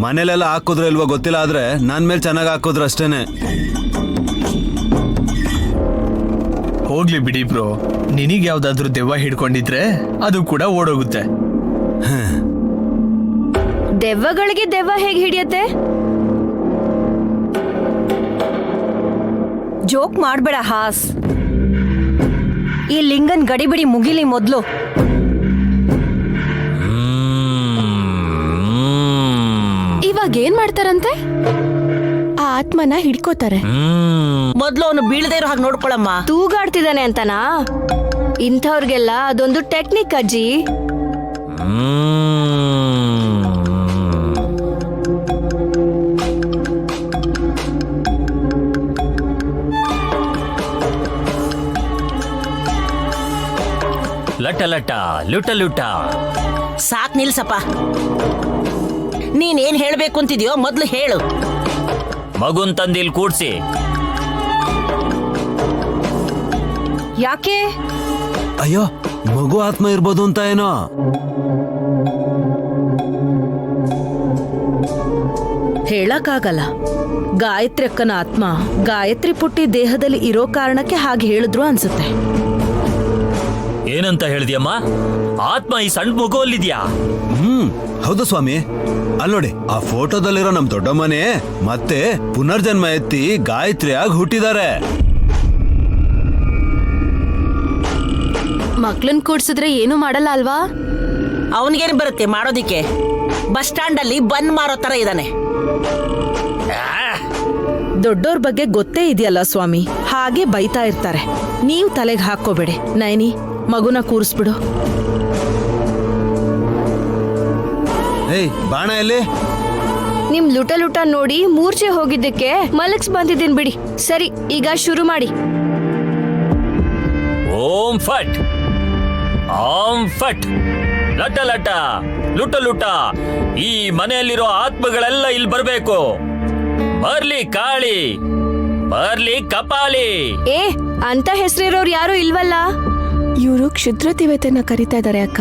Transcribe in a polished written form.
ಮನೇಲೆಲ್ಲ ಹಾಕಿದ್ರು ಇಲ್ವೋ ಗೊತ್ತಿಲ್ಲ, ಆದ್ರೆ ನನ್ ಮೇಲೆ ಚೆನ್ನಾಗಿ ಹಾಕಿದ್ರು ಅಷ್ಟೇನೆ. ಹೋಗ್ಲಿ ಬಿಡಿ ಬ್ರೋ, ನಿನಗೆ ಯಾವ್ದಾದ್ರು ದೆವ್ವ ಹಿಡ್ಕೊಂಡಿದ್ರೆ ಅದು ಕೂಡ ಓಡೋಗುತ್ತೆ. ದೆವ್ವಗಳಿಗೆ ದೆವ್ವ ಹೇಗೆ ಹಿಡಿಯತ್ತೆ? ಜೋಕ್ ಮಾಡ್ಬೇಡ ಹಾಸ್. ಈ ಲಿಂಗನ್ ಗಡಿಬಿಡಿ ಮುಗಿಲಿ ಮೊದ್ಲು. ಇವಾಗ ಏನ್ ಮಾಡ್ತಾರಂತೆ? ಆ ಆತ್ಮನ ಹಿಡ್ಕೋತಾರೆ. ಮೊದ್ಲು ಅವನು ಬೀಳದೇ ಇರೋ ಹಾಗೆ ನೋಡ್ಕೊಳಮ್ಮ. ತೂಗಾಡ್ತಿದ್ದಾನೆ ಅಂತನಾ? ಇಂಥವ್ರಿಗೆಲ್ಲ ಅದೊಂದು ಟೆಕ್ನಿಕ್ ಅಜ್ಜಿ. ಲಟ ಲಟ ಲುಟ ಲುಟ. ಸಾಕ್ ನಿಲ್ಸಪ್ಪ. ನೀನೇನ್ ಹೇಳ್ಬೇಕು ಅಂತಿದ್ಯೋ ಮೊದ್ಲು ಹೇಳು. ಮಗುನ್ ತಂದಿಲ್ ಕೂಡ್ಸಿ. ಯಾಕೆ? ಅಯ್ಯೋ, ಮಗು ಆತ್ಮ ಇರ್ಬೋದು ಅಂತ ಏನೋ. ಹೇಳಕ್ಕಾಗಲ್ಲ. ಗಾಯತ್ರಿ ಅಕ್ಕನ ಆತ್ಮ ಗಾಯತ್ರಿ ಪುಟ್ಟಿ ದೇಹದಲ್ಲಿ ಇರೋ ಕಾರಣಕ್ಕೆ ಹಾಗೆ ಹೇಳಿದ್ರು ಅನ್ಸುತ್ತೆ. ಏನಂತ ಹೇಳಿದ್ಯಮ್ಮ? ಆತ್ಮ ಈ ಸಣ್ಣ ಮಗು ಅಲ್ಲಿದ್ಯಾ? ಹೌದು ಸ್ವಾಮಿ. ಅಲ್ಲೋಡಿ, ಆ ಫೋಟೋದಲ್ಲಿರೋ ನಮ್ ದೊಡ್ಡಮ್ಮನೆ ಮತ್ತೆ ಪುನರ್ಜನ್ಮ ಎತ್ತಿ ಗಾಯತ್ರಿಯಾಗಿ ಹುಟ್ಟಿದ್ದಾರೆ. ಮಕ್ಳನ್ ಕೂಡ್ಸಿದ್ರೆ ಏನು ಮಾಡಲ್ಲ ಅಲ್ವಾ? ಅವನಿಗೇನು ಬರುತ್ತೆ ಮಾಡೋದಿಕ್ಕೆ? ಬಸ್ ಸ್ಟ್ಯಾಂಡ್ ಅಲ್ಲಿ ಬನ್ ಮಾರೋ ತರ ಇದ್ದಾನೆ. ದೊಡ್ಡೋರ್ ಬಗ್ಗೆ ಗೊತ್ತೇ ಇದೆಯಲ್ಲ ಸ್ವಾಮಿ, ಹಾಗೆ ಬೈತಾ ಇರ್ತಾರೆ. ನೀವು ತಲೆಗೆ ಹಾಕೋಬೇಡಿ. ನೈನಿ, ಮಗುನ ಕೂರಿಸ್ಬಿಡು. ಏಯ್, ಬಾಣ ಎಲ್ಲಿ? ನಿಮ್ ಲುಟ ಲುಟ ನೋಡಿ ಮೂರ್ಛೆ ಹೋಗಿದ್ದಕ್ಕೆ ಮಲಗ್ಸ್ ಬಂದಿದ್ದೀನಿ ಬಿಡಿ. ಸರಿ, ಈಗ ಶುರು ಮಾಡಿ. ಓಂ ಫಟ್ ಓಂ ಫಟ್ ಲಟ ಲಟ ಲುಟ ಲುಟ. ಈ ಮನೆಯಲ್ಲಿರೋ ಆತ್ಮಗಳೆಲ್ಲ ಇಲ್ಲಿ ಬರ್ಬೇಕು. ಬರ್ಲಿ ಕಾಳಿ, ಬರ್ಲಿ ಕಪಾಲಿ. ಏ, ಅಂತ ಹೆಸರಿರೋರು ಯಾರು ಇಲ್ವಲ್ಲ? ಇವರು ಕ್ಷುದ್ರ ದೇವತೆನ ಕರಿತಾ ಇದಾರೆ ಅಕ್ಕ.